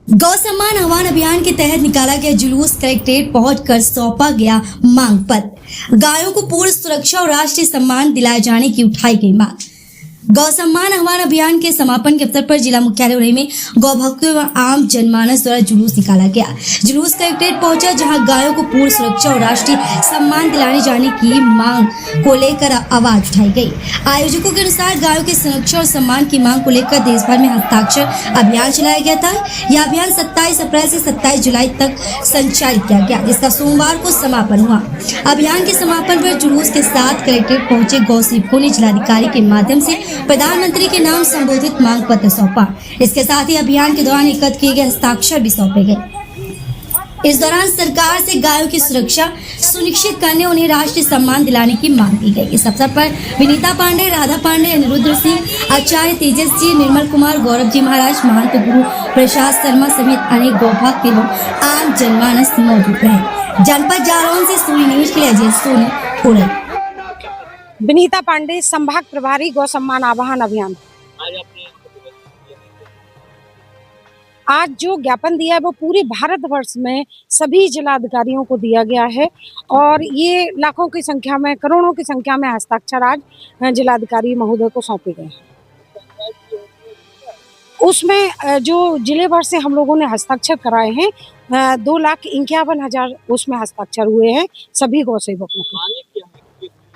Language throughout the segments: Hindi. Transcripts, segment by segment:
गौ सम्मान आह्वान अभियान के तहत निकाला गया जुलूस कलेक्ट्रेट पहुंचकर सौंपा गया मांग पत्र। गायों को पूर्ण सुरक्षा और राष्ट्रीय सम्मान दिलाए जाने की उठाई गई मांग। गौ सम्मान आह्वान अभियान के समापन के अवसर पर जिला मुख्यालय उरई में गौ भक्तों एवं आम जनमानस द्वारा जुलूस निकाला गया। जुलूस कलेक्ट्रेट पहुंचा, जहां गायों को पूर्ण सुरक्षा और राष्ट्रीय सम्मान दिलाए जाने की मांग को लेकर आवाज उठाई गई। आयोजकों के अनुसार गायों के संरक्षण और सम्मान की मांग को लेकर देश भर में हस्ताक्षर अभियान चलाया गया था। यह अभियान 27 अप्रैल से 27 जुलाई तक संचालित किया गया, जिसका सोमवार को समापन हुआ। अभियान के समापन पर जुलूस के साथ कलेक्ट्रेट पहुंचे गौ सेवकों ने जिलाधिकारी के माध्यम से प्रधानमंत्री के नाम संबोधित मांग पत्र सौंपा। इसके साथ ही अभियान के दौरान एकत्र किए गए हस्ताक्षर भी सौंपे गए। इस दौरान सरकार से गायों की सुरक्षा सुनिश्चित करने, उन्हें राष्ट्रीय सम्मान दिलाने की मांग की गई। इस अवसर पर विनीता पांडे, राधा पांडे, अनिरुद्ध सिंह, आचार्य तेजस जी, निर्मल कुमार, गौरव जी महाराज, महंत गुरु प्रसाद शर्मा समेत अनेक गौभक्त एवं आम जनमानस मौजूद रहे। जनपद जालौन से सूर्य न्यूज के लिए अजय सोनी, उरई। विनीता पांडे, संभाग प्रभारी, गौ सम्मान आह्वान अभियान। आज जो ज्ञापन दिया है वो पूरे भारतवर्ष में सभी जिलाधिकारियों को दिया गया है और ये लाखों की संख्या में, करोड़ों की संख्या में हस्ताक्षर आज जिलाधिकारी महोदय को सौंपे गए हैं। उसमें जो जिले भर से हम लोगों ने हस्ताक्षर कराए हैं, 2,51,000 उसमें हस्ताक्षर हुए हैं सभी गौ सेवकों के।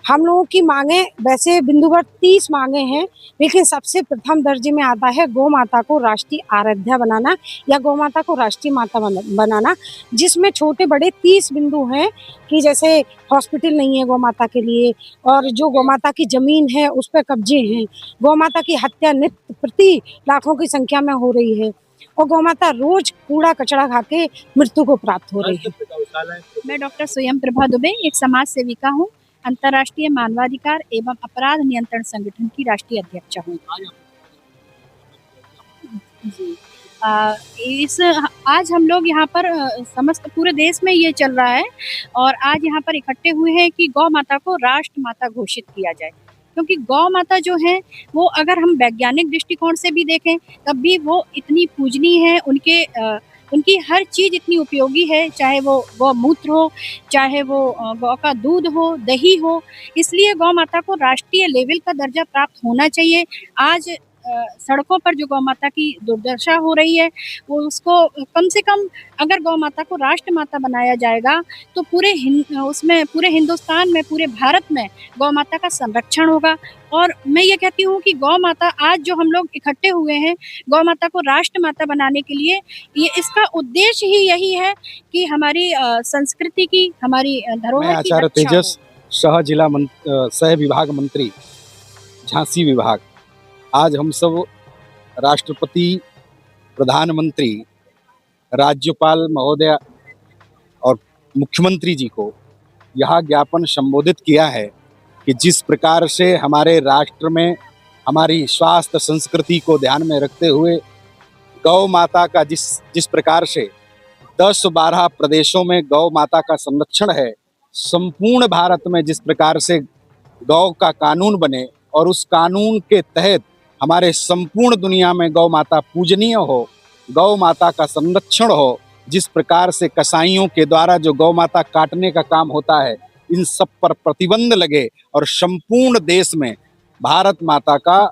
हम लोगों की मांगे वैसे बिंदुवर 30 मांगे हैं, लेकिन सबसे प्रथम दर्जे में आता है गौ माता को राष्ट्रीय आराध्या बनाना या गौ माता को राष्ट्रीय माता बनाना, जिसमें छोटे बड़े 30 बिंदु हैं कि जैसे हॉस्पिटल नहीं है गौ माता के लिए, और जो गौ माता की जमीन है उस पर कब्जे हैं, गौ माता की हत्या नित्य प्रति लाखों की संख्या में हो रही है और गौ माता रोज कूड़ा कचरा खा के मृत्यु को प्राप्त हो रही है। मैं डॉक्टर स्वयं प्रभा दुबे एक समाज सेविका हूँ, अंतर्राष्ट्रीय मानवाधिकार एवं अपराध नियंत्रण संगठन की राष्ट्रीय अध्यक्ष हूँ। आज हम लोग यहाँ पर समस्त पूरे देश में ये चल रहा है और आज यहाँ पर इकट्ठे हुए हैं कि गौ माता को राष्ट्र माता घोषित किया जाए, क्योंकि गौ माता जो है वो अगर हम वैज्ञानिक दृष्टिकोण से भी देखें तब भी वो इतनी पूजनीय है, उनकी हर चीज़ इतनी उपयोगी है, चाहे वो गौमूत्र हो, चाहे वो गौ का दूध हो, दही हो, इसलिए गौ माता को राष्ट्रीय लेवल का दर्जा प्राप्त होना चाहिए। आज सड़कों पर जो गौ माता की दुर्दशा हो रही है वो उसको कम से कम अगर गौ माता को राष्ट्र माता बनाया जाएगा तो पूरे हिंदुस्तान में, पूरे भारत में गौ माता का संरक्षण होगा। और मैं ये कहती हूँ कि गौ माता आज जो हम लोग इकट्ठे हुए हैं गौ माता को राष्ट्र माता बनाने के लिए, ये इसका उद्देश्य ही यही है कि हमारी संस्कृति की, हमारी धरोहर की आचार्य तेजस, सह विभाग मंत्री झांसी विभाग। आज हम सब राष्ट्रपति, प्रधानमंत्री, राज्यपाल महोदय और मुख्यमंत्री जी को यह ज्ञापन संबोधित किया है कि जिस प्रकार से हमारे राष्ट्र में हमारी स्वास्थ्य संस्कृति को ध्यान में रखते हुए गौ माता का जिस प्रकार से 10-12 प्रदेशों में गौ माता का संरक्षण है, संपूर्ण भारत में जिस प्रकार से गौ का कानून बने और उस कानून के तहत हमारे संपूर्ण दुनिया में गौ माता पूजनीय हो, गौ माता का संरक्षण हो, जिस प्रकार से कसाईयों के द्वारा जो गौ माता काटने का काम होता है, इन सब पर प्रतिबंध लगे और संपूर्ण देश में भारत माता का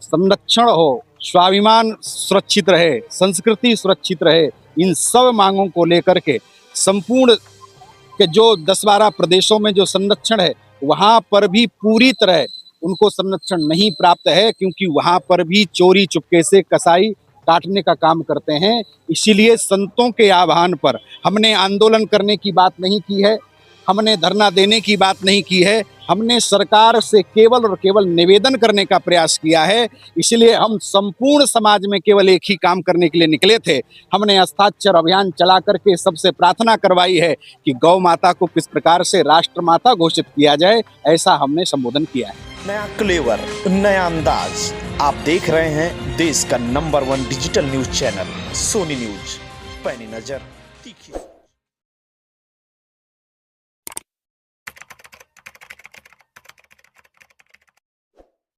संरक्षण हो, स्वाभिमान सुरक्षित रहे, संस्कृति सुरक्षित रहे, इन सब मांगों को लेकर के संपूर्ण के जो 10-12 प्रदेशों में जो संरक्षण है वहाँ पर भी पूरी तरह उनको संरक्षण नहीं प्राप्त है, क्योंकि वहाँ पर भी चोरी चुपके से कसाई काटने का काम करते हैं। इसीलिए संतों के आह्वान पर हमने आंदोलन करने की बात नहीं की है, हमने धरना देने की बात नहीं की है, हमने सरकार से केवल और केवल निवेदन करने का प्रयास किया है। इसलिए हम संपूर्ण समाज में केवल एक ही काम करने के लिए निकले थे। हमने हस्ताक्षर अभियान चला करके सबसे प्रार्थना करवाई है कि गौ माता को किस प्रकार से राष्ट्र माता घोषित किया जाए, ऐसा हमने संबोधन किया है। नया क्लेवर, नया अंदाज, आप देख रहे हैं देश का number 1 digital news channel Sony news. पैनी नजर, तीखी